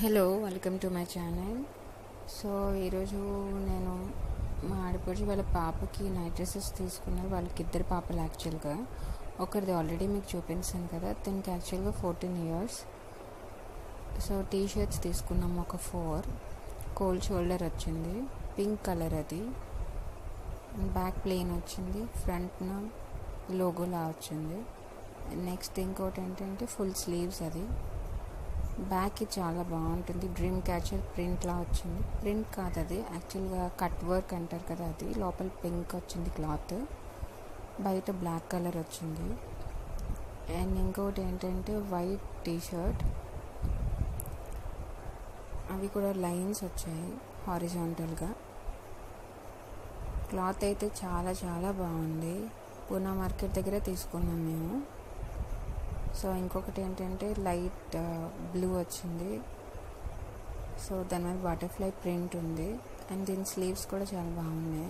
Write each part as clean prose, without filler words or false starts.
Hello, welcome to my channel. So ఈరోజు నేను మా ఆడపడుచు వాళ్ళ పాపకి నైట్ డ్రెస్సెస్ తీసుకున్నారు. వాళ్ళకి ఇద్దరు పాపలు యాక్చువల్గా. ఒకరిది ఆల్రెడీ మీకు చూపించాను కదా, తనకి యాక్చువల్గా 14 years. సో టీ షర్ట్స్ తీసుకున్నాము ఒక 4. కోల్డ్ షోల్డర్ వచ్చింది, పింక్ కలర్, అది బ్యాక్ ప్లెయిన్ వచ్చింది, ఫ్రంట్న లోగోలా వచ్చింది. నెక్స్ట్ ఇంకోటి ఏంటంటే ఫుల్ స్లీవ్స్, అది బ్యాక్కి చాలా బాగుంటుంది. డ్రీమ్ క్యాచర్ ప్రింట్లా వచ్చింది. ప్రింట్ కాదు, అది యాక్చువల్గా కట్ వర్క్ అంటారు కదా, అది లోపల పింక్ వచ్చింది క్లాత్, బయట బ్లాక్ కలర్ వచ్చింది. అండ్ ఇంకోటి ఏంటంటే వైట్ టీ షర్ట్, అవి కూడా లైన్స్ వచ్చాయి హారిజాంటల్గా. క్లాత్ అయితే చాలా చాలా బాగుంది. పూనా మార్కెట్ దగ్గర తీసుకున్నాం మేము. సో ఇంకొకటి ఏంటంటే లైట్ బ్లూ వచ్చింది. సో దాని మీద బటర్ఫ్లై ప్రింట్ ఉంది. అండ్ దీని స్లీవ్స్ కూడా చాలా బాగున్నాయి.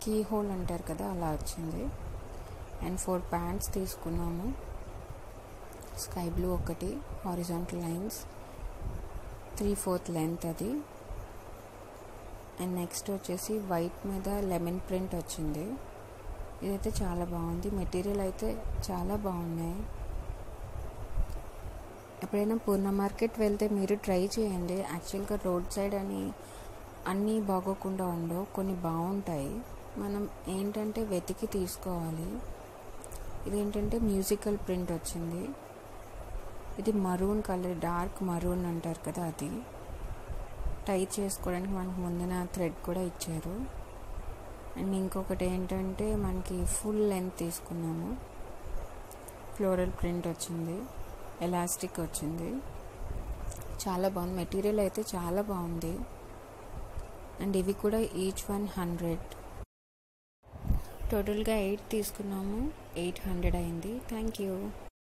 కీ హోల్ అంటారు కదా, అలా వచ్చింది. అండ్ 4 ప్యాంట్స్ తీసుకున్నాము. స్కై బ్లూ ఒకటి, హారిజాంటల్ లైన్స్, 3/4 లెంత్ అది. అండ్ నెక్స్ట్ వచ్చేసి వైట్ మీద లెమన్ ప్రింట్ వచ్చింది. ఇదైతే చాలా బాగుంది. మెటీరియల్ అయితే చాలా బాగున్నాయి. ఎప్పుడైనా పూర్ణ మార్కెట్ వెళ్తే మీరు ట్రై చేయండి. యాక్చువల్గా రోడ్ సైడ్ అని అన్నీ బాగోకుండా ఉండవు, కొన్ని బాగుంటాయి. మనం ఏంటంటే వెతికి తీసుకోవాలి. ఇదేంటంటే మ్యూజికల్ ప్రింట్ వచ్చింది. ఇది మరూన్ కలర్, డార్క్ మరూన్ అంటారు కదా, అది టై చేసుకోవడానికి మనకు ముందున థ్రెడ్ కూడా ఇచ్చారు. అండ్ ఇంకొకటి ఏంటంటే మనకి ఫుల్ లెంత్ తీసుకున్నాము. ఫ్లోరల్ ప్రింట్ వచ్చింది, ఎలాస్టిక్ వచ్చింది, చాలా బాగుంది. మెటీరియల్ అయితే చాలా బాగుంది. అండ్ ఇవి కూడా ఈచ్ 100. టోటల్గా 8 తీసుకున్నాము, 800 అయింది. Thank you.